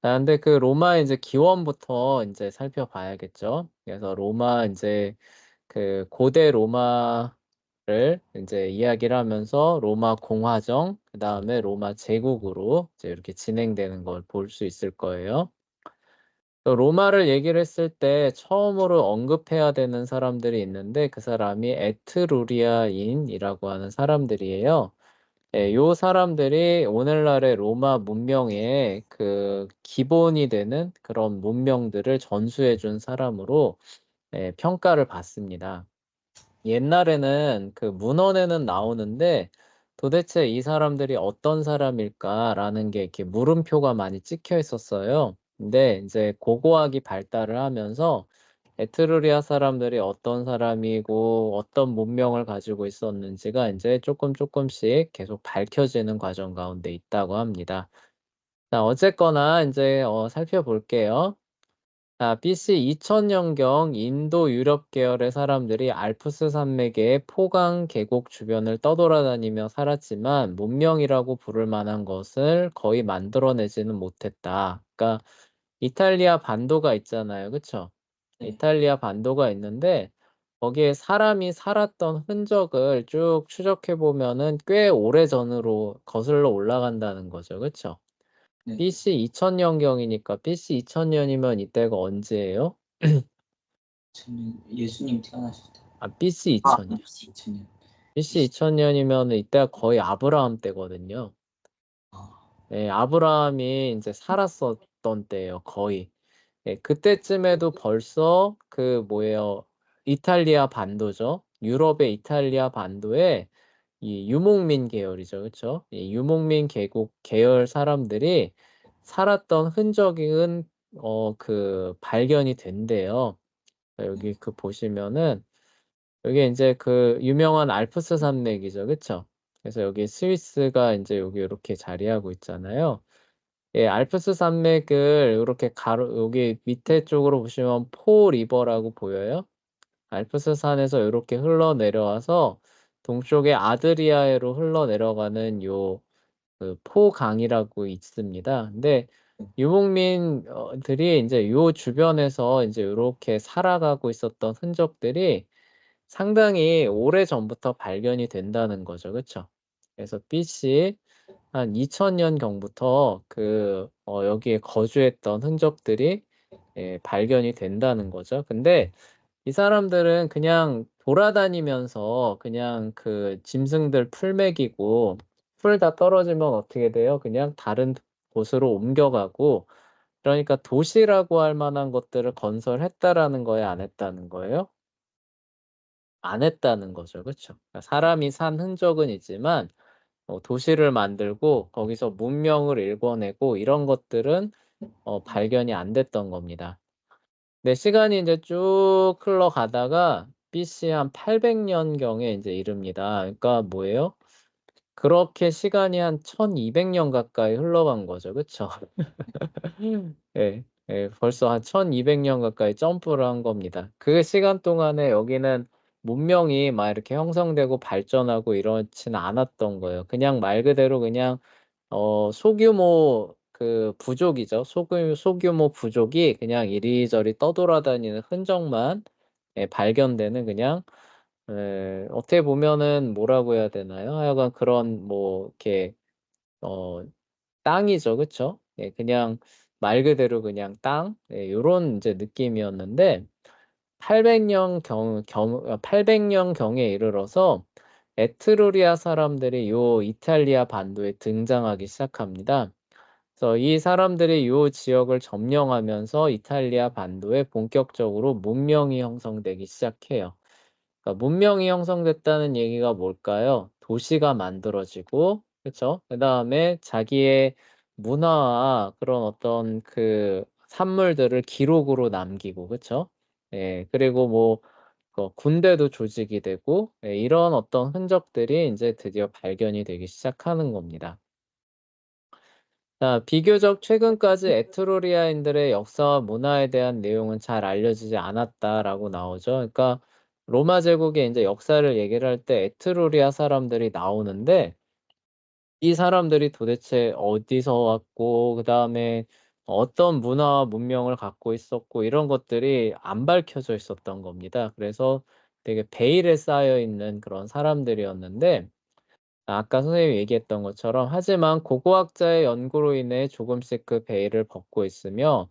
근데 그 로마의 이제 기원부터 이제 살펴봐야겠죠. 그래서 로마 이제 그 고대 로마를 이제 이야기를 하면서 로마 공화정, 그다음에 로마 제국으로 이제 이렇게 진행되는 걸 볼 수 있을 거예요. 또 로마를 얘기를 했을 때 처음으로 언급해야 되는 사람들이 있는데 그 사람이 에트루리아인이라고 하는 사람들이에요. 예, 요 사람들이 오늘날의 로마 문명의 그 기본이 되는 그런 문명들을 전수해 준 사람으로 예, 평가를 받습니다. 옛날에는 그 문헌에는 나오는데 도대체 이 사람들이 어떤 사람일까라는 게 이렇게 물음표가 많이 찍혀 있었어요. 근데 이제 고고학이 발달을 하면서 에트루리아 사람들이 어떤 사람이고 어떤 문명을 가지고 있었는지가 이제 조금씩 계속 밝혀지는 과정 가운데 있다고 합니다. 자, 어쨌거나 이제 살펴볼게요. BC 2000년경 인도 유럽 계열의 사람들이 알프스 산맥의 포강 계곡 주변을 떠돌아다니며 살았지만 문명이라고 부를 만한 것을 거의 만들어내지는 못했다. 그러니까 이탈리아 반도가 있잖아요. 그쵸? 네. 이탈리아 반도가 있는데 거기에 사람이 살았던 흔적을 쭉 추적해 보면은 꽤 오래전으로 거슬러 올라간다는 거죠. 그쵸? 네. BC 2000년경이니까 BC 2000년이면 이때가 언제예요? 저는 예수님 태어나실 때. BC 아, 2000년. BC 2000년. BC 2000년이면 이때가 거의 아브라함 때거든요. 아, 예, 아브라함이 이제 살았었던 때예요, 거의. 예, 그때쯤에도 벌써 그 뭐예요? 이탈리아 반도죠. 유럽의 이탈리아 반도에 이 유목민 계열이죠. 그쵸? 이 유목민 계곡 계열 사람들이 살았던 흔적은 그 발견이 된대요. 네. 여기 그 보시면은 여기 인제 그 유명한 알프스 산맥이죠. 그쵸? 그래서 여기 스위스가 인제 여기 요렇게 자리하고 있잖아요. 예, 알프스 산맥을 요렇게 가로 여기 밑에 쪽으로 보시면 포 리버라고 보여요? 알프스 산에서 요렇게 흘러내려와서 동쪽에 아드리아해로 흘러내려가는 요 그 포강이라고 있습니다. 근데 유목민 들이 인제 요 주변에서 인제 요렇게 살아가고 있었던 흔적들이 상당히 오래전부터 발견이 된다는 거죠. 그쵸? 그래서 BC 한 2000년 경부터 그 여기에 거주했던 흔적들이 예, 발견이 된다는 거죠. 근데 이 사람들은 그냥 돌아다니면서 그냥 그 짐승들 풀 먹이고 풀 다 떨어지면 어떻게 돼요? 그냥 다른 곳으로 옮겨가고 그러니까 도시라고 할 만한 것들을 건설했다라는 거예요, 안 했다는 거예요? 안 했다는 거죠. 그쵸? 그러니까 사람이 산 흔적은 있지만 도시를 만들고 거기서 문명을 일궈내고 이런 것들은 발견이 안 됐던 겁니다. 네, 시간이 인제 쭉 흘러가다가 BC 한 800 년경에 인제 이릅니다. 그러니까 뭐예요? 그렇게 시간이 한 1200년 가까이 흘러간 거죠. 그쵸? 예. 예. 벌써 한 1200년 가까이 점프를 한 겁니다. 그 시간 동안에 여기는 문명이 막 이렇게 형성되고 발전하고 이렇지는 않았던 거예요. 그냥 말 그대로 그냥 소규모 그 부족이죠. 소규모 부족이 그냥 이리저리 떠돌아다니는 흔적만 예 발견되는 그냥 어떻게 보면은 뭐라고 해야 되나요? 하여간 그런 뭐 이렇게 어 땅이죠. 그쵸? 예, 그냥 말 그대로 그냥 땅 예 요런 인제 느낌이었는데 800 년경에 이르러서 에트루리아 사람들이 요 이탈리아 반도에 등장하기 시작합니다. 그래서 이 사람들이 요 지역을 점령하면서 이탈리아 반도에 본격적으로 문명이 형성되기 시작해요. 그러니까 문명이 형성됐다는 얘기가 뭘까요? 도시가 만들어지고 그쵸? 그다음에 자기의 문화와 그런 어떤 그 산물들을 기록으로 남기고 그쵸? 예. 그리고 뭐 군대도 조직이 되고 예 이런 어떤 흔적들이 인제 드디어 발견이 되기 시작하는 겁니다. 자, 비교적 최근까지 에트루리아인들의 역사와 문화에 대한 내용은 잘 알려지지 않았다라고 나오죠. 그러니까 로마 제국의 인제 역사를 얘기를 할 때 에트루리아 사람들이 나오는데 이 사람들이 도대체 어디서 왔고 그다음에 어떤 문화와 문명을 갖고 있었고 이런 것들이 안 밝혀져 있었던 겁니다. 그래서 되게 베일에 쌓여 있는 그런 사람들이었는데 아까 선생님이 얘기했던 것처럼 하지만 고고학자의 연구로 인해 조금씩 그 베일을 벗고 있으며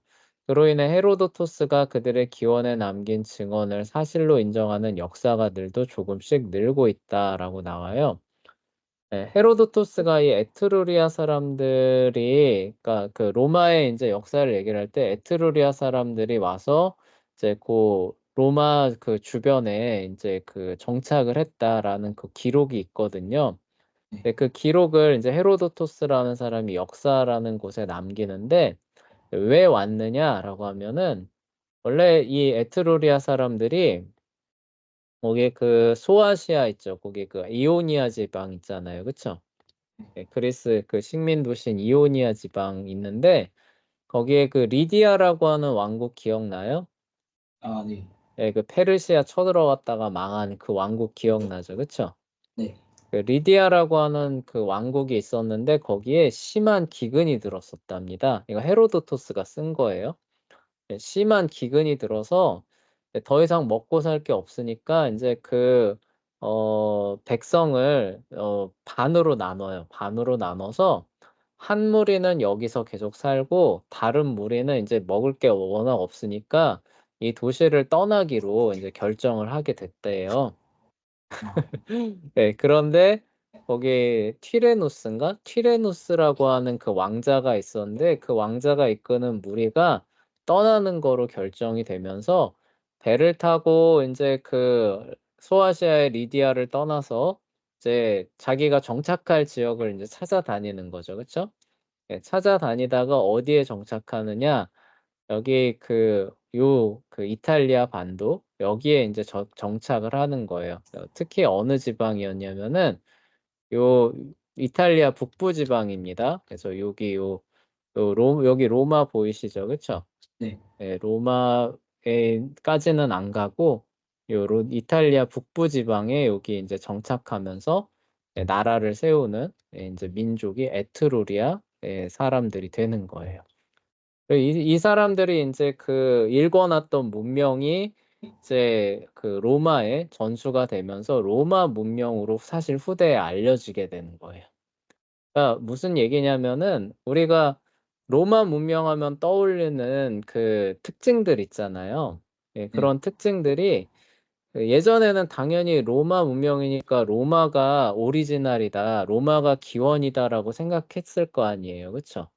그로 인해 헤로도토스가 그들의 기원에 남긴 증언을 사실로 인정하는 역사가들도 조금씩 늘고 있다라고 나와요. 네, 헤로도토스가 이 에트루리아 사람들이 그러니까 그 로마의 인제 역사를 얘기를 할 때 에트루리아 사람들이 와서 이제 고 로마 그 주변에 인제 그 정착을 했다라는 그 기록이 있거든요. 네. 네, 그 기록을 인제 헤로도토스라는 사람이 역사라는 곳에 남기는데 "왜 왔느냐?"라고 하면은 원래 이 에트루리아 사람들이 거기에 그 소아시아 있죠. 거기 그 이오니아 지방 있잖아요. 그쵸? 예, 그리스 그 식민 도시인 이오니아 지방 있는데 거기에 그 리디아라고 하는 왕국 기억나요? 아 네. 예, 그 페르시아 쳐들어갔다가 망한 그 왕국 기억나죠? 그쵸? 네. 그 리디아라고 하는 그 왕국이 있었는데 거기에 심한 기근이 들었었답니다. 이거 헤로도토스가 쓴 거예요. 예, 심한 기근이 들어서 이제 더 이상 먹고 살 게 없으니까 인제 그 백성을 반으로 나눠요. 반으로 나눠서 한 무리는 여기서 계속 살고 다른 무리는 인제 먹을 게 워낙 없으니까 이 도시를 떠나기로 인제 결정을 하게 됐대요. 아 네. 그런데 거기 티레누스인가? 티레누스라고 하는 그 왕자가 있었는데 그 왕자가 이끄는 무리가 떠나는 거로 결정이 되면서 배를 타고 인제 그 소아시아의 리디아를 떠나서 이제 자기가 정착할 지역을 인제 찾아다니는 거죠. 그쵸? 예, 찾아다니다가 어디에 정착하느냐 여기 그 이탈리아 반도 여기에 인제 정착을 하는 거예요. 특히 어느 지방이었냐면은 요 이탈리아 북부 지방입니다. 그래서 여기 여기 로마 보이시죠? 그쵸? 네. 예, 로마에 까지는 안 가고 요 이탈리아 북부 지방에 여기 인제 정착하면서 예, 나라를 세우는 예, 인제 민족이 에트루리아의 사람들이 되는 거예요. 이 사람들이 인제 그 일궈 놨던 문명이 이제 그 로마에 전수가 되면서 로마 문명으로 사실 후대에 알려지게 되는 거예요. 그러니까 무슨 얘기냐면은 우리가 로마 문명하면 떠올리는 그 특징들 있잖아요. 예, 네. 그런 특징들이 그 예전에는 당연히 '로마 문명이니까 로마가 오리지널이다. 로마가 기원이다.'라고 생각했을 거 아니에요. 그쵸?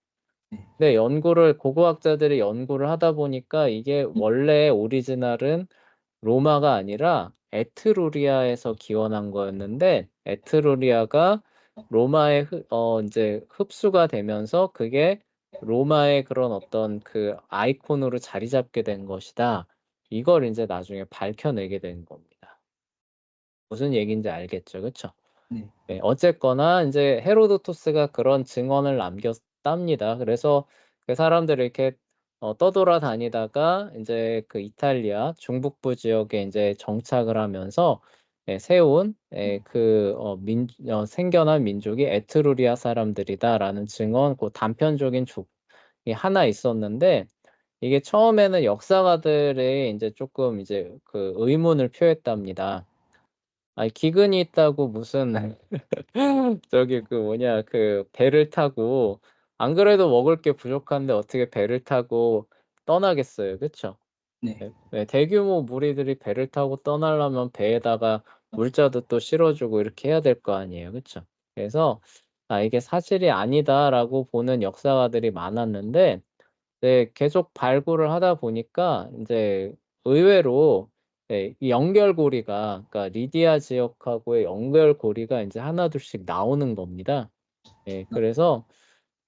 네. 네. 연구를 고고학자들이 연구를 하다 보니까 이게 원래 오리지널은 로마가 아니라 에트루리아에서 기원한 거였는데 에트루리아가 로마에 인제 흡수가 되면서 그게 로마의 그런 어떤 그 아이콘으로 자리 잡게 된 것이다. 이걸 인제 나중에 밝혀내게 된 겁니다. 무슨 얘기인지 알겠죠? 그쵸? 네. 네. 어쨌거나 인제 헤로도토스가 그런 증언을 남겼답니다. 그래서 그 사람들이 이렇게 떠돌아다니다가 인제 그 이탈리아 중북부 지역에 인제 정착을 하면서 예, 세운 예, 그 생겨난 민족이 에트루리아 사람들이다라는 증언 고 단편적인 족이 하나 있었는데 이게 처음에는 역사가들이 인제 쪼끔 이제 그 의문을 표했답니다. 아니 기근이 있다고 무슨 저기 그 뭐냐 그 배를 타고 안 그래도 먹을 게 부족한데 어떻게 배를 타고 떠나겠어요. 그쵸? 네. 예. 네, 대규모 무리들이 배를 타고 떠나려면 배에다가 물자도 또 실어 주고 이렇게 해야 될 거 아니에요. 그쵸? 그래서 '아 이게 사실이 아니다.'라고 보는 역사가들이 많았는데 네, 계속 발굴을 하다 보니까 인제 의외로 예, 이 연결고리가 그러니까 리디아 지역하고의 연결고리가 인제 하나둘씩 나오는 겁니다. 예, 그래서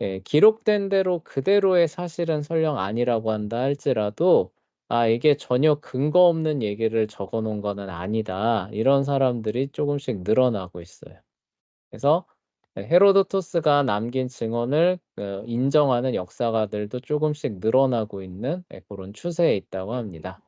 예, 기록된 대로 그대로의 사실은 설령 아니라고 한다 할지라도 '아 이게 전혀 근거 없는 얘기를 적어 놓은 거는 아니다.' 이런 사람들이 쪼금씩 늘어나고 있어요. 그래서 네, 헤로도토스가 남긴 증언을 인정하는 역사가들도 쪼금씩 늘어나고 있는 예, 고런 추세에 있다고 합니다.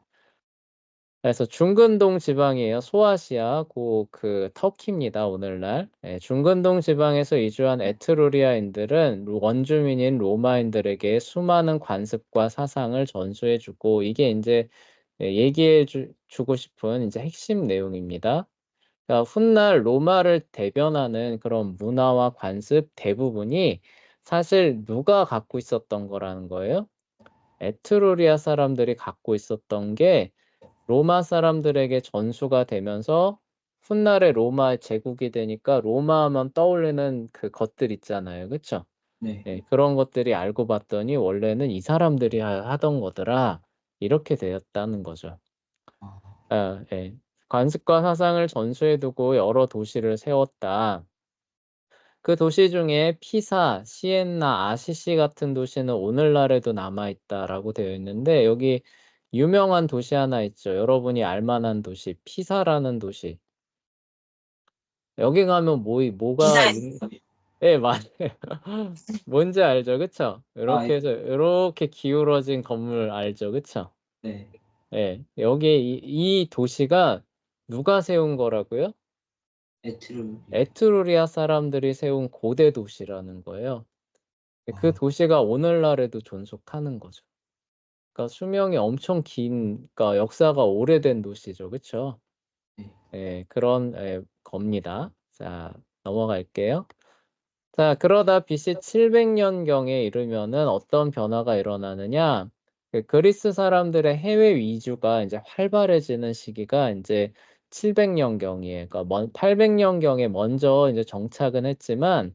그래서 중근동 지방이에요. 소아시아, 그 터키입니다. 오늘날. 예, 중근동 지방에서 이주한 에트루리아인들은 원주민인 로마인들에게 수많은 관습과 사상을 전수해주고 이게 이제 얘기해 주고 싶은 이제 핵심 내용입니다. 그러니까 훗날 로마를 대변하는 그런 문화와 관습 대부분이 사실 누가 갖고 있었던 거라는 거예요? 에트루리아 사람들이 갖고 있었던 게 로마 사람들에게 전수가 되면서 훗날에 로마 제국이 되니까 로마 하면 떠올리는 그 것들 있잖아요. 그쵸? 네. 예, 그런 것들이 알고 봤더니 원래는 이 사람들이 하던 거더라. 이렇게 되었다는 거죠. 아, 아, 예. 관습과 사상을 전수해 두고 여러 도시를 세웠다. 그 도시 중에 피사, 시엔나, 아시시 같은 도시는 오늘날에도 남아있다라고 되어 있는데 여기 유명한 도시 하나 있죠. 여러분이 알만한 도시, 피사라는 도시. 여기 가면 뭐가 예, 맞아요. 뭔지 알죠, 그쵸? 아, 이렇게 해서 이렇게 기울어진 건물 알죠, 그쵸? 네. 예, 여기 이 도시가 누가 세운 거라고요? 에트루리아. 에트루리아 사람들이 세운 고대 도시라는 거예요. 그 아, 도시가 오늘날에도 존속하는 거죠. 그러니까 수명이 엄청 긴, 그러니까 역사가 오래된 도시죠, 그쵸? 네. 예, 그런 겁니다. 자, 넘어갈게요. 자, 그러다 BC 700년경에 이르면은 어떤 변화가 일어나느냐? 그 그리스 사람들의 해외 위주가 이제 활발해지는 시기가 이제 700년경이에요. 그러니까 800년경에 먼저 이제 정착은 했지만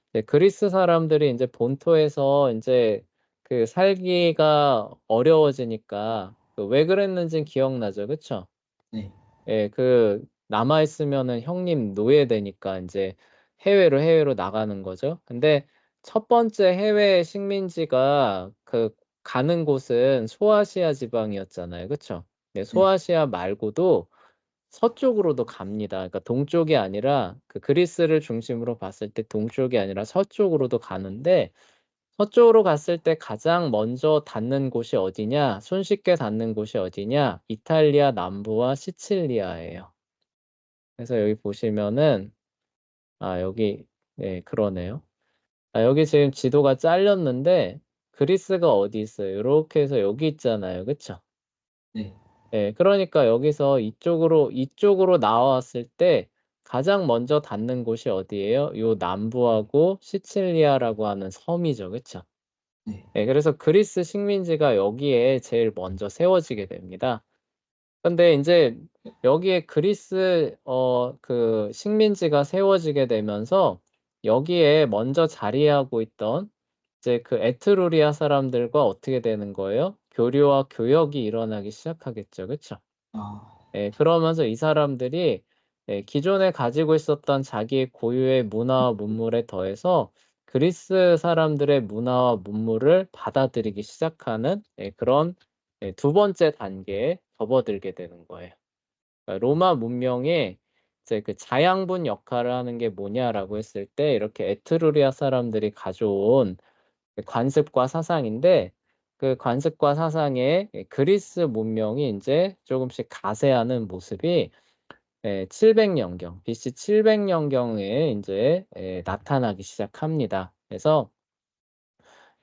이제 그리스 사람들이 이제 본토에서 이제 그 살기가 어려워지니까 그왜 그랬는지 기억나죠, 그쵸? 네. 예, 그 남아 있으면은 형님 노예되니까 이제 해외로 나가는 거죠. 근데 첫 번째 해외 식민지가 그 가는 곳은 소아시아 지방이었잖아요. 그쵸? 네, 네. 소아시아 말고도 서쪽으로도 갑니다. 그러니까 동쪽이 아니라 그 그리스를 중심으로 봤을 때 동쪽이 아니라 서쪽으로도 가는데 서쪽으로 갔을 때 가장 먼저 닿는 곳이 어디냐? 손쉽게 닿는 곳이 어디냐? 이탈리아 남부와 시칠리아예요. 그래서 여기 보시면은 여기 네, 그러네요. 여기 지금 지도가 잘렸는데 그리스가 어디 있어요? 이렇게 해서 여기 있잖아요. 그쵸? 네. 예, 그러니까 여기서 이쪽으로 나왔을 때 가장 먼저 닿는 곳이 어디예요? 요 남부하고 시칠리아라고 하는 섬이죠. 그쵸? 네. 예, 그래서 그리스 식민지가 여기에 제일 먼저 세워지게 됩니다. 근데 이제 여기에 그리스 그 식민지가 세워지게 되면서 여기에 먼저 자리하고 있던 이제 그 에트루리아 사람들과 어떻게 되는 거예요? 교류와 교역이 일어나기 시작하겠죠. 그쵸? 아, 예, 그러면서 이 사람들이 기존에 가지고 있었던 자기의 고유의 문화와 문물에 더해서 그리스 사람들의 문화와 문물을 받아들이기 시작하는 그런 두 번째 단계에 접어들게 되는 거예요. 그러니까 로마 문명의 이제 그 자양분 역할을 하는 게 뭐냐라고 했을 때 이렇게 에트루리아 사람들이 가져온 관습과 사상인데 그 관습과 사상에 그리스 문명이 이제 조금씩 가세하는 모습이 700년경, BC 700년경에 이제 나타나기 시작합니다. 그래서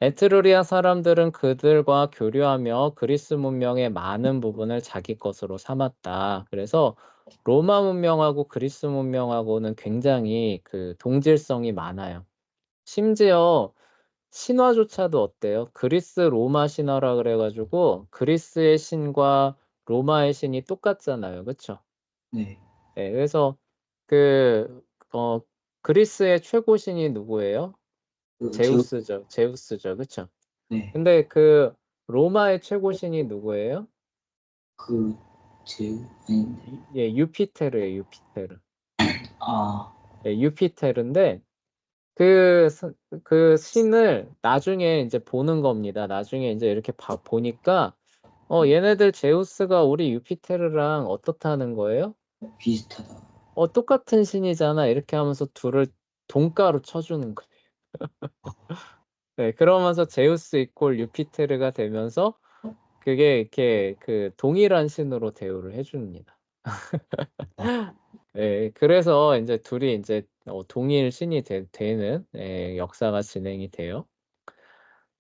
에트루리아 사람들은 그들과 교류하며 그리스 문명의 많은 부분을 자기 것으로 삼았다. 그래서 로마 문명하고 그리스 문명하고는 굉장히 그 동질성이 많아요. 심지어 신화조차도 어때요? 그리스 로마 신화라 그래가지고 그리스의 신과 로마의 신이 똑같잖아요. 그쵸? 네. 네, 그래서 그, 어, 그리스의 최고 신이 누구예요? 그, 제우스죠. 제우스죠. 그쵸? 네. 근데 그 로마의 최고 신이 누구예요? 그, 아닌데. 예, 유피테르예요. 유피테르. 아, 예, 유피테르인데 그, 그 신을 나중에 이제 보는 겁니다. 나중에 이제 이렇게 보니까 얘네들 제우스가 우리 유피테르랑 어떻다는 거예요? 비슷하다. 똑같은 신이잖아. 이렇게 하면서 둘을 동가로 쳐주는 거예요. 네, 그러면서 제우스 이퀄 유피테르가 되면서 그게 이렇게 그 동일한 신으로 대우를 해 줍니다. 아 예. 그래서 인제 둘이 인제 동일 신이 되는 역사가 진행이 돼요.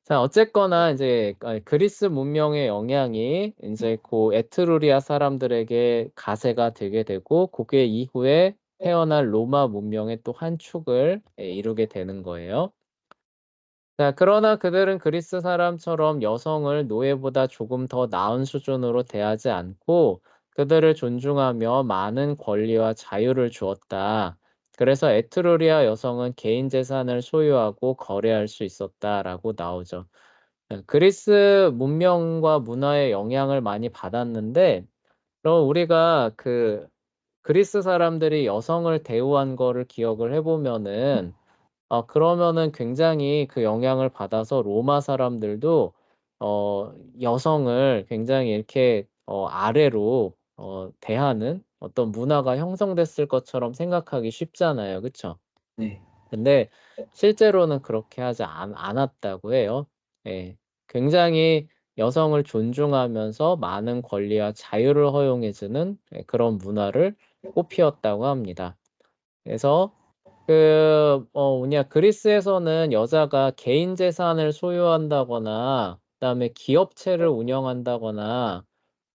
자 어쨌거나 인제 그리스 문명의 영향이 인제 고 에트루리아 사람들에게 가세가 되게 되고 그게 이후에 태어날 로마 문명의 또 한 축을 이루게 되는 거예요. 자 그러나 그들은 그리스 사람처럼 여성을 노예보다 조금 더 나은 수준으로 대하지 않고 그들을 존중하며 많은 권리와 자유를 주었다. 그래서 에트루리아 여성은 개인 재산을 소유하고 거래할 수 있었다라고 나오죠. 그리스 문명과 문화의 영향을 많이 받았는데 그럼 우리가 그 그리스 사람들이 여성을 대우한 거를 기억을 해 보면은 그러면은 굉장히 그 영향을 받아서 로마 사람들도 여성을 굉장히 이렇게 아래로 대하는 어떤 문화가 형성됐을 것처럼 생각하기 쉽잖아요. 그쵸? 네. 근데 실제로는 그렇게 하지 않았다고 해요. 예. 굉장히 여성을 존중하면서 많은 권리와 자유를 허용해 주는 그런 문화를 꽃피웠다고 합니다. 그래서 뭐냐 그리스에서는 여자가 개인 재산을 소유한다거나 그다음에 기업체를 운영한다거나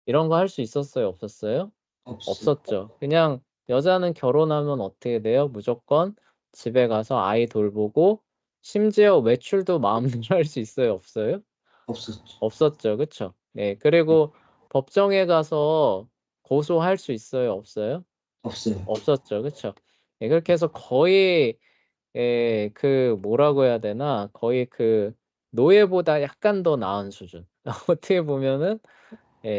이런 거 할 수 있었어요, 없었어요? 없어요. 없었죠. 그냥 여자는 결혼하면 어떻게 돼요? 무조건 집에 가서 아이 돌보고 심지어 외출도 마음대로 할 수 있어요, 없어요? 없었죠. 없었죠. 그쵸? 네. 그리고 법정에 가서 고소할 수 있어요, 없어요? 없어요. 없었죠. 그쵸? 예 그렇게 해서 거의 그 뭐라고 해야 되나 거의 그 노예보다 약간 더 나은 수준. 어떻게 보면은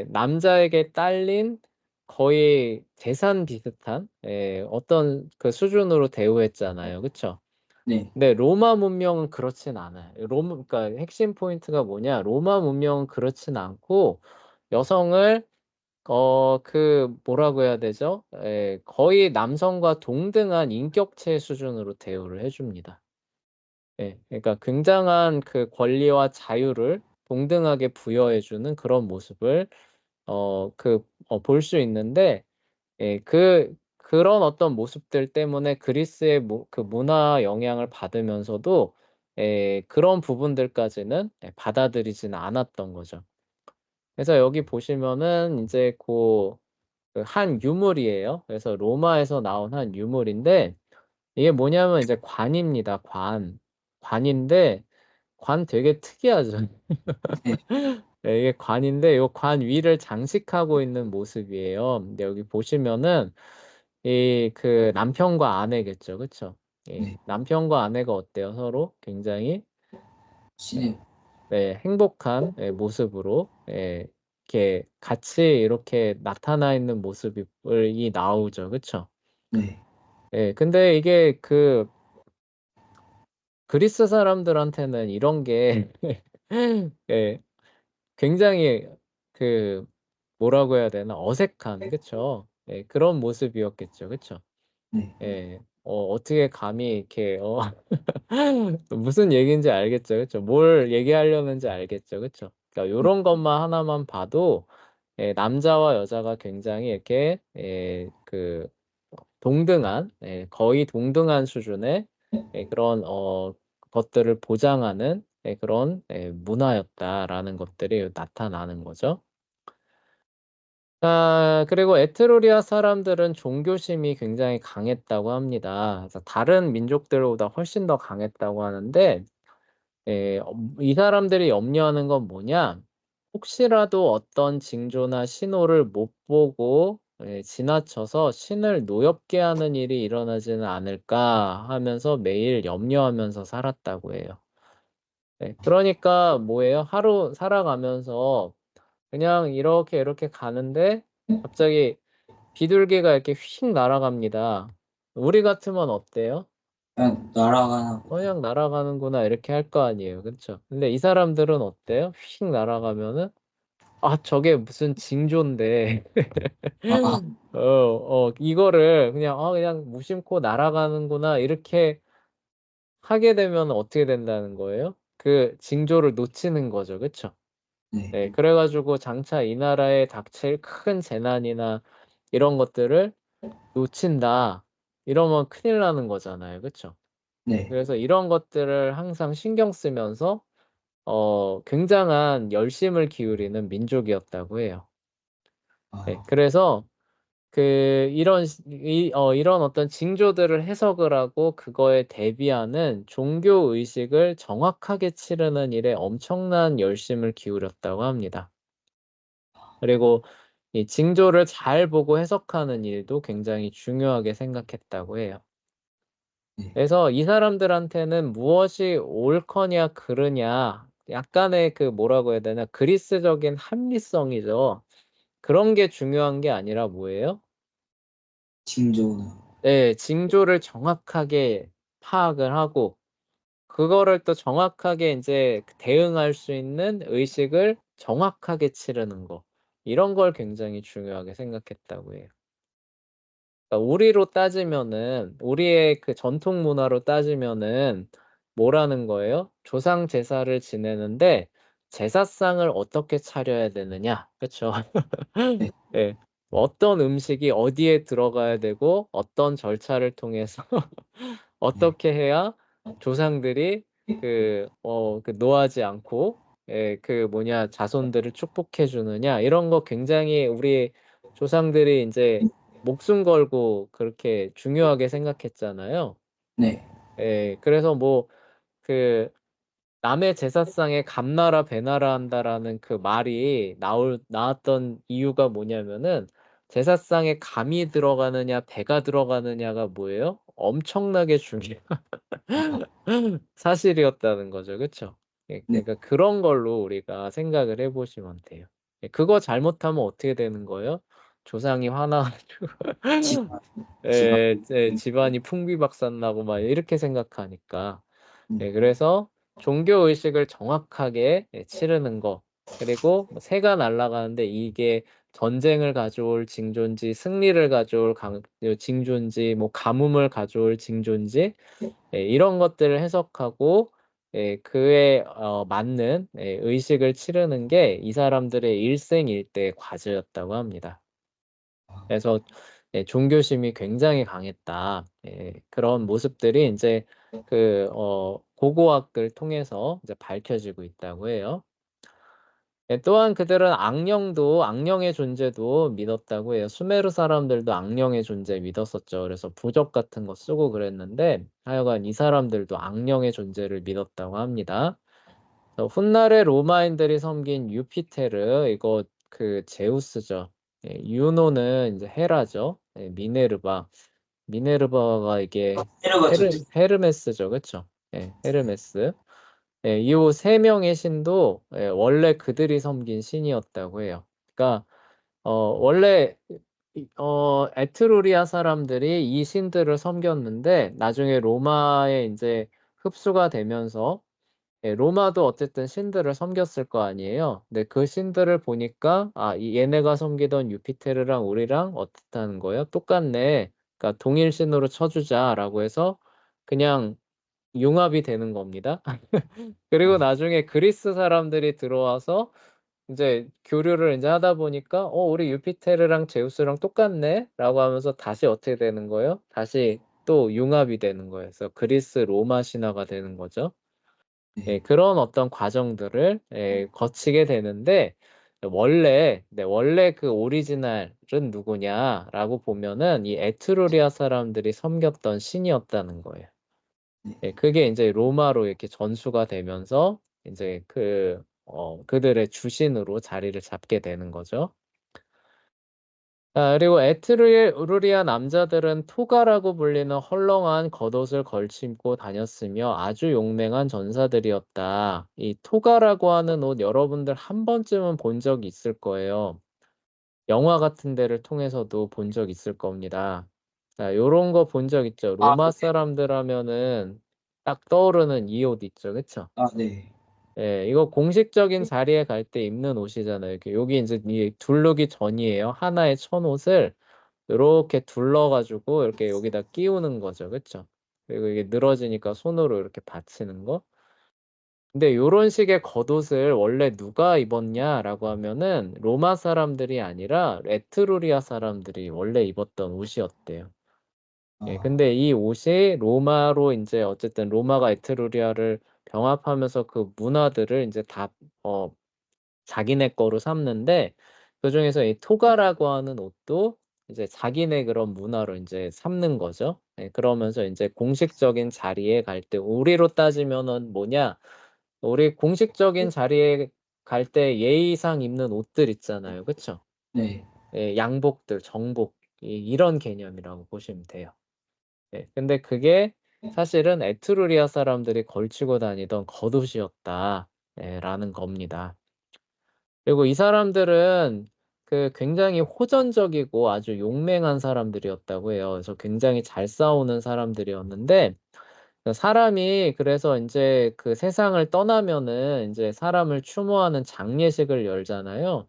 남자에게 딸린 거의 재산 비슷한 어떤 그 수준으로 대우했잖아요. 그쵸? 네. 근데 로마 문명은 그렇진 않아요. 그러니까 핵심 포인트가 뭐냐 로마 문명은 그렇진 않고 여성을 그 뭐라고 해야 되죠? 거의 남성과 동등한 인격체 수준으로 대우를 해 줍니다. 예. 그러니까 굉장한 그 권리와 자유를 동등하게 부여해 주는 그런 모습을 볼 수 있는데 그런 어떤 모습들 때문에 그리스의 그 문화 영향을 받으면서도 그런 부분들까지는 받아들이지는 않았던 거죠. 그래서 여기 보시면은 인제 그 한 유물이에요. 그래서 로마에서 나온 한 유물인데 이게 뭐냐면 이제 관입니다, 관. 관인데 관 되게 특이하죠. 네. 네 이게 관인데 요 관 위를 장식하고 있는 모습이에요. 근데 여기 보시면은 그 남편과 아내겠죠. 그쵸? 예. 네. 남편과 아내가 어때요 서로? 굉장히 신의 행복한 모습으로 이렇게 같이 이렇게 나타나 있는 모습이 나오죠. 그쵸? 네. 근데 이게 그리스 사람들한테는 이런 게 예 굉장히 그 뭐라고 해야 되나 어색한 그쵸? 그런 모습이었겠죠. 그쵸? 네. 어떻게 감히 이렇게 무슨 얘기인지 알겠죠. 그쵸? 뭘 얘기하려는지 알겠죠. 그쵸? 그러니까 요런 것만 하나만 봐도 남자와 여자가 굉장히 이렇게 동등한 거의 동등한 수준의 그런 것들을 보장하는 그런 문화였다라는 것들이 나타나는 거죠. 그리고 에트루리아 사람들은 종교심이 굉장히 강했다고 합니다. 그래서 다른 민족들보다 훨씬 더 강했다고 하는데 이 사람들이 염려하는 건 뭐냐? 혹시라도 어떤 징조나 신호를 못 보고 지나쳐서 신을 노엽게 하는 일이 일어나지는 않을까 하면서 매일 염려하면서 살았다고 해요. 그러니까 뭐예요? 하루 살아가면서 그냥 이렇게, 이렇게 가는데 갑자기 비둘기가 이렇게 휙 날아갑니다. 우리 같으면 어때요? 그냥 날아가나 보다. 그냥 날아가는구나.' 이렇게 할 거 아니에요. 그쵸? 근데 이 사람들은 어때요? 휙 날아가면은 '아 저게 무슨 징조인데' 아 이거를 그냥 '그냥 무심코 날아가는구나.' 이렇게 하게 되면 어떻게 된다는 거예요? 그 징조를 놓치는 거죠. 그쵸? 네. 네. 그래 가지고 장차 이 나라에 닥칠 큰 재난이나 이런 것들을 놓친다 이러면 큰일 나는 거잖아요. 그쵸? 네. 그래서 이런 것들을 항상 신경 쓰면서 굉장한 열심을 기울이는 민족이었다고 해요. 네. 아 그래서 이런 어떤 징조들을 해석을 하고 그거에 대비하는 종교 의식을 정확하게 치르는 일에 엄청난 열심을 기울였다고 합니다. 그리고 이 징조를 잘 보고 해석하는 일도 굉장히 중요하게 생각했다고 해요. 네. 그래서 이 사람들한테는 무엇이 옳거냐 그르냐 약간의 그 뭐라고 해야 되나 그리스적인 합리성이죠. 그런 게 중요한 게 아니라 뭐예요? 징조나 네. 징조를 정확하게 파악을 하고 그거를 또 정확하게 인제 대응할 수 있는 의식을 정확하게 치르는 거. 이런 걸 굉장히 중요하게 생각했다고 해요. 그러니까 우리로 따지면은 우리의 그 전통 문화로 따지면은 뭐라는 거예요? 조상 제사를 지내는데 제사상을 어떻게 차려야 되느냐. 그쵸? 네. 예. 어떤 음식이 어디에 들어가야 되고 어떤 절차를 통해서 네. 어떻게 해야 조상들이 노하지 않고 그 뭐냐 자손들을 축복해 주느냐 이런 거 굉장히 우리 조상들이 인제 목숨 걸고 그렇게 중요하게 생각했잖아요. 네. 그래서 뭐 그 "남의 제사상에 감나라 배나라 한다."라는 그 말이 나왔던 이유가 뭐냐면은 제사상에 감이 들어가느냐 배가 들어가느냐가 뭐예요? 엄청나게 중요한 아 사실이었다는 거죠. 그쵸? 네. 그러니까 그런 걸로 우리가 생각을 해 보시면 돼요. 그거 잘못하면 어떻게 되는 거예요? 조상이 화나 가지고 집안 집안 집안이 풍비박산 나고 막 이렇게 생각하니까. 네. 그래서 종교 의식을 정확하게 치르는 거 그리고 뭐 새가 날아가는데 이게 전쟁을 가져올 징조인지 승리를 가져올 징조인지 뭐 가뭄을 가져올 징조인지 이런 것들을 해석하고 그에 맞는 의식을 치르는 게 이 사람들의 일생일대의 과제였다고 합니다. 아 그래서 종교심이 굉장히 강했다. 그런 모습들이 인제 고고학을 통해서 이제 밝혀지고 있다고 해요. 또한 그들은 악령의 존재도 믿었다고 해요. 수메르 사람들도 악령의 존재 믿었었죠. 그래서 부적 같은 거 쓰고 그랬는데 하여간 이 사람들도 악령의 존재를 믿었다고 합니다. 훗날에 로마인들이 섬긴 유피테르 이거 제우스죠. 유노는 인제 헤라죠. 미네르바. 미네르바가 이게 테러가 저쪽 헤르메스죠. 그쵸? 헤르메스. 요 세 명의 신도 원래 그들이 섬긴 신이었다고 해요. 그러니까 원래 에트루리아 사람들이 이 신들을 섬겼는데 나중에 로마에 인제 흡수가 되면서 로마도 어쨌든 신들을 섬겼을 거 아니에요. 근데 그 신들을 보니까 '아 얘네가 섬기던 유피테르랑 우리랑 어떻다는 거예요? 똑같네. 그러니까 동일 신으로 쳐 주자.'라고 해서 그냥 융합이 되는 겁니다. 그리고 아 나중에 그리스 사람들이 들어와서 인제 교류를 인제 하다 보니까 우리 유피테르랑 제우스랑 똑같네.'라고 하면서 다시 어떻게 되는 거예요? 다시 또 융합이 되는 거예요. 그래서 그리스 로마 신화가 되는 거죠. 네. 그런 어떤 과정들을 거치게 되는데 원래 그 오리지널은 누구냐라고 보면은 이 에트루리아 사람들이 섬겼던 신이었다는 거예요. 네. 그게 인제 로마로 이렇게 전수가 되면서 인제 그들의 주신으로 자리를 잡게 되는 거죠. 그리고 에트루리아 남자들은 토가라고 불리는 헐렁한 겉옷을 걸치고 다녔으며 아주 용맹한 전사들이었다. 이 토가라고 하는 옷 여러분들 한 번쯤은 본 적이 있을 거예요. 영화 같은 데를 통해서도 본 적 있을 겁니다. 자 요런 거 본 적 있죠? 아 로마 네. 사람들 하면은 딱 떠오르는 이 옷 있죠. 그쵸? 아 네. 이거 공식적인 자리에 갈 때 입는 옷이잖아요. 이렇게 여기 인제 이 두르기 전이에요. 하나의 천옷을 요렇게 둘러 가지고 이렇게 여기다 끼우는 거죠. 그쵸? 그리고 이게 늘어지니까 손으로 이렇게 받치는 거. 근데 요런 식의 겉옷을 원래 누가 입었냐라고 하면은 로마 사람들이 아니라 에트루리아 사람들이 원래 입었던 옷이었대요. 예, 아, 근데 이 옷이 로마로 인제 어쨌든 로마가 에트루리아를 병합하면서 그 문화들을 인제 다 어 자기네 거로 삼는데, 그중에서 이 토가라고 하는 옷도 이제 자기네 그런 문화로 인제 삼는 거죠. 예, 그러면서 인제 공식적인 자리에 갈 때 우리로 따지면은 뭐냐, 우리 공식적인 자리에 갈 때 예의상 입는 옷들 있잖아요. 그쵸? 네. 예, 양복들, 정복, 이런 개념이라고 보시면 돼요. 예. 근데 그게 사실은 에트루리아 사람들이 걸치고 다니던 겉옷이었다. 예, 라는 겁니다. 그리고 이 사람들은 그 굉장히 호전적이고 아주 용맹한 사람들이었다고 해요. 그래서 굉장히 잘 싸우는 사람들이었는데, 사람이 그래서 인제 그 세상을 떠나면은 인제 사람을 추모하는 장례식을 열잖아요.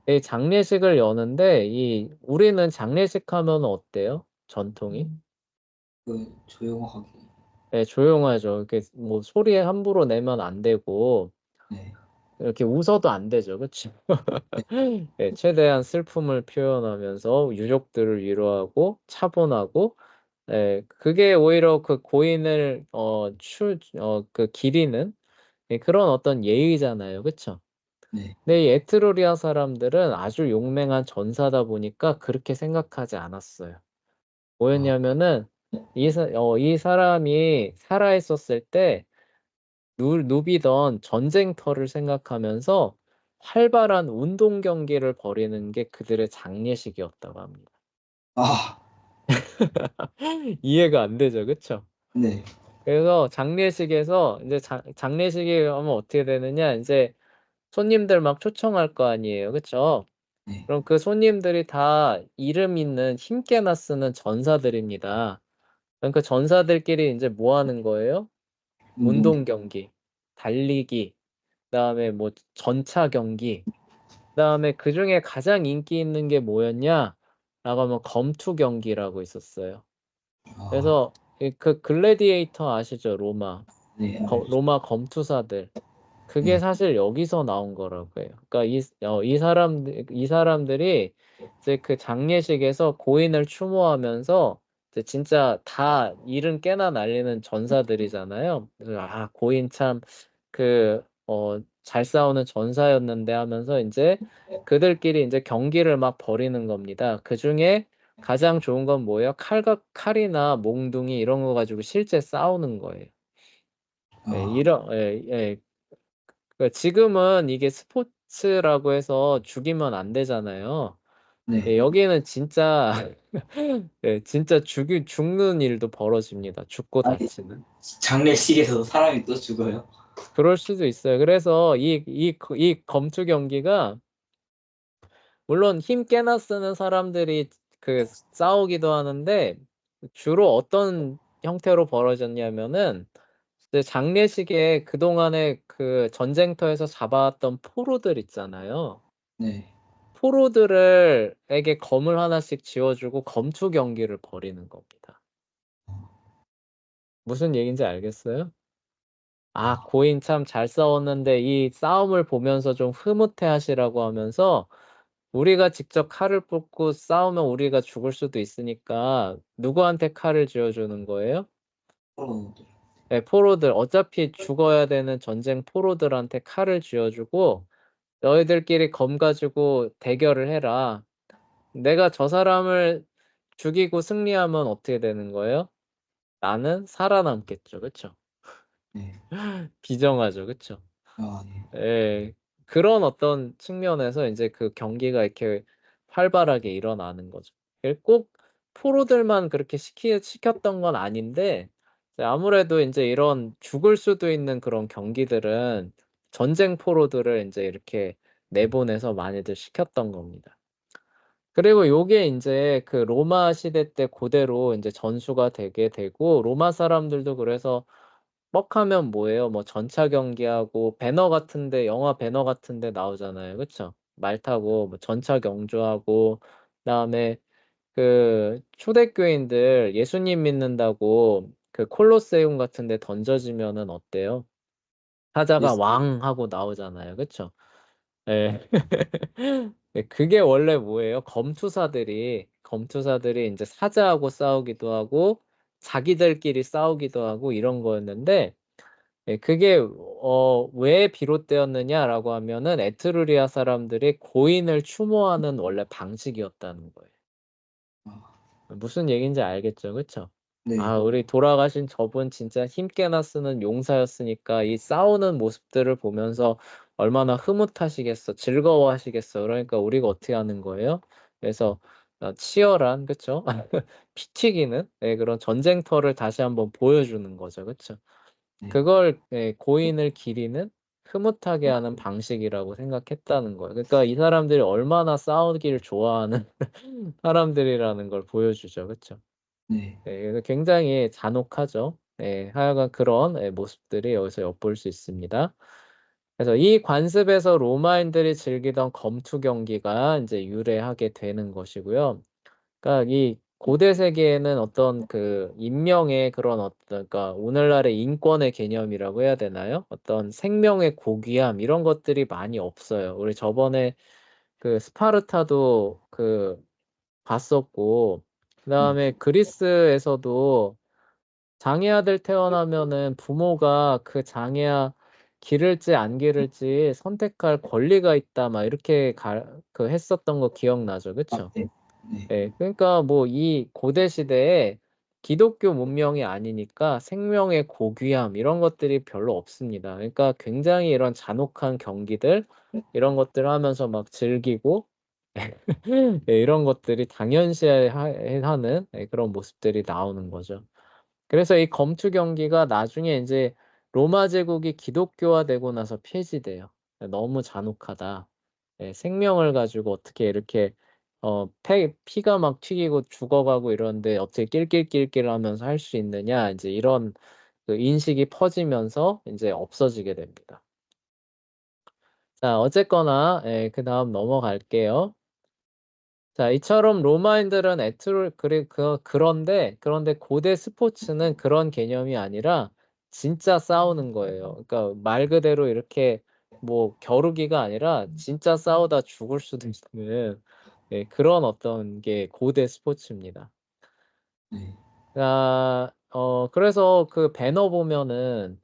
이 장례식을 여는데 이 우리는 장례식 하면은 어때요? 전통이? 그 조용하게. 예, 조용하죠. 이렇게 뭐 소리 함부로 내면 안 되고 네. 이렇게 웃어도 안 되죠. 그쵸? 네. 예, 최대한 슬픔을 표현하면서 유족들을 위로하고 차분하고, 예, 그게 오히려 그 고인을 그 기리는, 예, 그런 어떤 예의잖아요. 그쵸? 네. 근데 이 에트루리아 사람들은 아주 용맹한 전사다 보니까 그렇게 생각하지 않았어요. 아, 뭐였냐면은 이 사람이 살아 있었을 때 누비던 전쟁터를 생각하면서 활발한 운동 경기를 벌이는 게 그들의 장례식이었다고 합니다. 아, 이해가 안 되죠. 그쵸? 네. 그래서 장례식에서 인제 장례식에 하면 어떻게 되느냐, 인제 손님들 막 초청할 거 아니에요. 그쵸? 네. 그럼 그 손님들이 다 이름 있는 힘께나 쓰는 전사들입니다. 그럼 그 전사들끼리 인제 뭐 하는 거예요? 운동. 운동 경기, 달리기, 그다음에 뭐 전차 경기, 그다음에 그중에 가장 인기 있는 게 뭐였냐라고 하면 검투 경기라고 있었어요. 아, 그래서 그 글래디에이터 아시죠? 네, 알죠. 로마 검투사들. 그게 네. 사실 여기서 나온 거라고 해요. 그러니까 이 사람들이 이제 그 장례식에서 고인을 추모하면서 이제 진짜 다 이름 깨나 날리는 전사들이잖아요. 그래서 '아, 고인 참 그 잘 싸우는 전사였는데.' 하면서 인제 그들끼리 인제 경기를 막 벌이는 겁니다. 그중에 가장 좋은 건 뭐예요? 칼이나 몽둥이 이런 거 가지고 실제 싸우는 거예요. 예, 아, 이런 예예. 그러니까 지금은 이게 스포츠라고 해서 죽이면 안 되잖아요. 예, 네. 여기에는 진짜 예, 진짜 죽는 일도 벌어집니다, 죽고 아니, 다치는. 장례식에서 사람이 또 죽어요? 그럴 수도 있어요. 그래서 이 검투 경기가 물론 힘 깨나 쓰는 사람들이 그 싸우기도 하는데, 주로 어떤 형태로 벌어졌냐면은 이제 장례식에 그동안에 그 전쟁터에서 잡아왔던 포로들 있잖아요. 네. 포로들을 에게 검을 하나씩 쥐어 주고 검투 경기를 벌이는 겁니다. 무슨 얘기인지 알겠어요? 아, 아, 고인 참 잘 싸웠는데 이 싸움을 보면서 좀 흐뭇해하시라고 하면서 우리가 직접 칼을 뽑고 싸우면 우리가 죽을 수도 있으니까 누구한테 칼을 쥐어 주는 거예요? 프로들. 예, 포로들, 어차피 죽어야 되는 전쟁 포로들한테 칼을 쥐어 주고 "너희들끼리 검 가지고 대결을 해라." 내가 저 사람을 죽이고 승리하면 어떻게 되는 거예요? 나는 살아남겠죠. 그쵸? 네. 비정하죠. 그쵸? 아, 네. 예. 그런 어떤 측면에서 인제 그 경기가 이렇게 활발하게 일어나는 거죠. 꼭 포로들만 그렇게 시켰던 건 아닌데, 이제 아무래도 인제 이런 죽을 수도 있는 그런 경기들은 전쟁 포로들을 인제 이렇게 내보내서 많이들 시켰던 겁니다. 그리고 요게 인제 그 로마 시대 때 고대로 인제 전수가 되게 되고, 로마 사람들도 그래서 뻑하면 뭐예요? 뭐 전차 경기하고 배너 같은 데, 영화 배너 같은 데 나오잖아요. 그쵸? 말 타고 뭐 전차 경주하고, 그다음에 그 초대교인들 예수님 믿는다고 그 콜로세움 같은 데 던져지면은 어때요? 사자가 예스. 왕 하고 나오잖아요. 그쵸? 예. 네 그게 원래 뭐예요? 검투사들이 인제 사자하고 싸우기도 하고 자기들끼리 싸우기도 하고 이런 거였는데 예 그게 왜 비롯되었느냐라고 하면은 에트루리아 사람들이 고인을 추모하는 원래 방식이었다는 거예요. 아, 무슨 얘기인지 알겠죠? 그쵸? 네. 아 우리 돌아가신 저분 진짜 힘께나 쓰는 용사였으니까 이 싸우는 모습들을 보면서 얼마나 흐뭇하시겠어. 즐거워하시겠어. 그러니까 우리가 어떻게 하는 거예요? 그래서 치열한 그쵸? 피 튀기는 예 그런 전쟁터를 다시 한번 보여주는 거죠. 그쵸? 네. 그걸 예 고인을 기리는 흐뭇하게 하는 방식이라고 생각했다는 거예요. 그러니까 이 사람들이 얼마나 싸우기를 좋아하는 사람들이라는 걸 보여주죠. 그쵸? 네. 네 그래서 굉장히 잔혹하죠. 예. 하여간 그런 예 모습들이 여기서 엿볼 수 있습니다. 그래서 이 관습에서 로마인들이 즐기던 검투 경기가 인제 유래하게 되는 것이고요. 그러니까 이 고대 세계에는 어떤 그 인명의 그런 어떤 그러니까 오늘날의 인권의 개념이라고 해야 되나요? 어떤 생명의 고귀함 이런 것들이 많이 없어요. 우리 저번에 그 스파르타도 그 봤었고 네. 그다음에 그리스에서도 장애아들 태어나면은 부모가 그 장애아 기를지 안 기를지 선택할 권리가 있다 막 이렇게 했었던 거 기억나죠? 아, 그쵸? 네. 네. 예. 그러니까 뭐 이 고대 시대에 기독교 문명이 아니니까 생명의 고귀함 이런 것들이 별로 없습니다. 그러니까 굉장히 이런 잔혹한 경기들 이런 것들을 하면서 막 즐기고 예 이런 것들이 당연시하는 예 그런 모습들이 나오는 거죠. 그래서 이 검투 경기가 나중에 인제 로마 제국이 기독교화되고 나서 폐지돼요. 예 '너무 잔혹하다. 예 생명을 가지고 어떻게 이렇게 피가 막 튀기고 죽어가고 이러는데 어떻게 낄낄낄낄하면서 할 수 있느냐.' 인제 이런 그 인식이 퍼지면서 인제 없어지게 됩니다. 자 어쨌거나 예 그다음 넘어갈게요. 자 이처럼 로마인들은 에트롤 그런데 고대 스포츠는 그런 개념이 아니라 진짜 싸우는 거예요. 그러니까 말 그대로 이렇게 뭐 겨루기가 아니라 진짜 싸우다 죽을 수도 있는 예 그런 어떤 게 고대 스포츠입니다. 네. 아 그래서 그 배너 보면은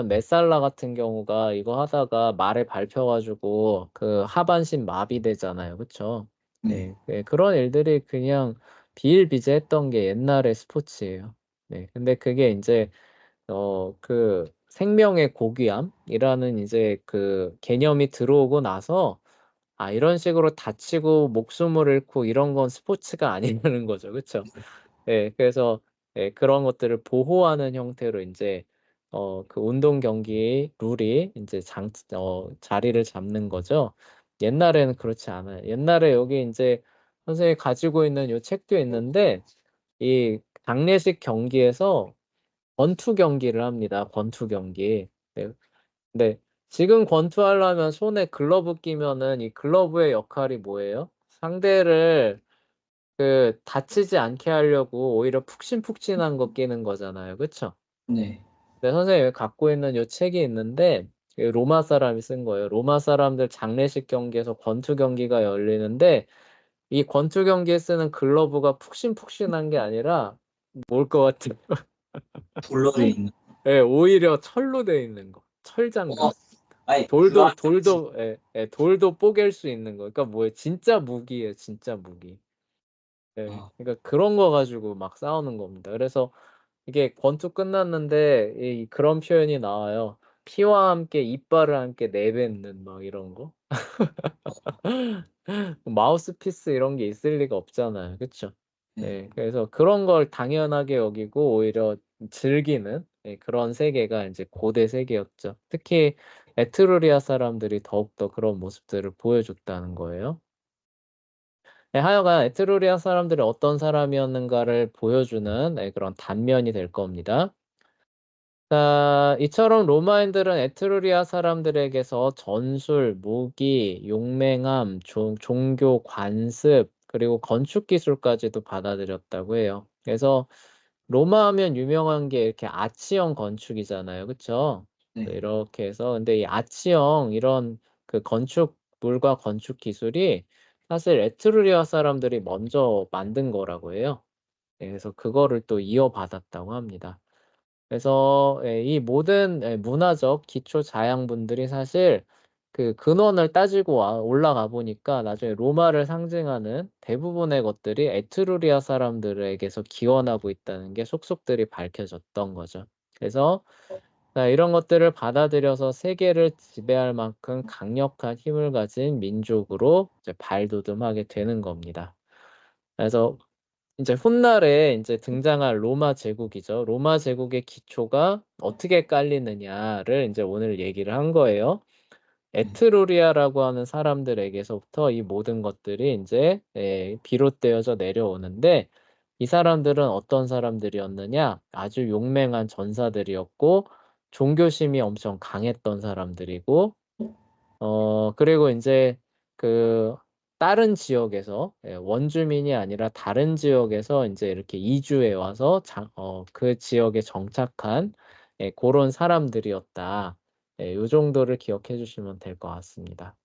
메살라 같은 경우가 이거 하다가 말에 밟혀 가지고 그 하반신 마비되잖아요. 그쵸? 네. 네. 네 그런 일들이 그냥 비일비재했던 게 옛날의 스포츠예요. 네. 근데 그게 인제 그 생명의 고귀함이라는 이제 그 개념이 들어오고 나서 아 이런 식으로 다치고 목숨을 잃고 이런 건 스포츠가 아니라는 거죠. 그쵸? 예. 그래서 예 그런 것들을 보호하는 형태로 인제 그 운동 경기 룰이 인제 자리를 잡는 거죠. 옛날에는 그렇지 않아요. 옛날에 여기 인제 선생님이 가지고 있는 요 책도 있는데 이 장례식 경기에서 권투 경기를 합니다, 권투 경기. 네. 네. 지금 권투하려면 손에 글러브 끼면은 이 글러브의 역할이 뭐예요? 상대를 그 다치지 않게 하려고 오히려 푹신푹신한 거 끼는 거잖아요. 그쵸? 네. 네 선생님이 여기 갖고 있는 요 책이 있는데 이 로마 사람이 쓴 거예요. 로마 사람들 장례식 경기에서 권투 경기가 열리는데 이 권투 경기에 쓰는 글러브가 푹신푹신한 게 아니라 뭘 것 같아요? 돌로 돼 있는. 예 오히려 철로 돼 있는 거. 철장갑. 어, 아니 그거 돌도 하나 지 돌도 예 예 돌도 뽀갤 수 있는 거. 그러니까 뭐예요? 진짜 무기예요, 진짜 무기. 예. 아, 그러니까 그런 거 가지고 막 싸우는 겁니다. 그래서 이게 권투 끝났는데 이 그런 표현이 나와요. "피와 함께 이빨을 함께 내뱉는." 막 이런 거. 마우스피스 이런 게 있을 리가 없잖아요. 그쵸? 네. 네. 그래서 그런 걸 당연하게 여기고 오히려 즐기는 예 그런 세계가 인제 고대 세계였죠. 특히 에트루리아 사람들이 더욱더 그런 모습들을 보여줬다는 거예요. 네 하여간 에트루리아 사람들이 어떤 사람이었는가를 보여주는 예 그런 단면이 될 겁니다. 자 이처럼 로마인들은 에트루리아 사람들에게서 전술, 무기, 용맹함, 종교 관습 그리고 건축 기술까지도 받아들였다고 해요. 그래서 로마 하면 유명한 게 이렇게 아치형 건축이잖아요. 그쵸? 네. 이렇게 해서 근데 이 아치형 이런 그 건축물과 건축 기술이 사실 에트루리아 사람들이 먼저 만든 거라고 해요. 예 그래서 그거를 또 이어받았다고 합니다. 그래서 예 이 모든 예 문화적 기초 자양분들이 사실 그 근원을 따지고 올라가 보니까 나중에 로마를 상징하는 대부분의 것들이 에트루리아 사람들에게서 기원하고 있다는 게 속속들이 밝혀졌던 거죠. 그래서 이런 것들을 받아들여서 세계를 지배할 만큼 강력한 힘을 가진 민족으로 이제 발돋움하게 되는 겁니다. 그래서 인제 훗날에 인제 등장할 로마 제국이죠. 로마 제국의 기초가 어떻게 깔리느냐를 인제 오늘 얘기를 한 거예요. 네. 에트루리아라고 하는 사람들에게서부터 이 모든 것들이 인제 비롯되어져 내려오는데 이 사람들은 어떤 사람들이었느냐? 아주 용맹한 전사들이었고 종교심이 엄청 강했던 사람들이고 그리고 인제 그 다른 지역에서 원주민이 아니라 다른 지역에서 인제 이렇게 이주해 와서 그 지역에 정착한 고런 사람들이었다. 요 정도를 기억해 주시면 될 것 같습니다.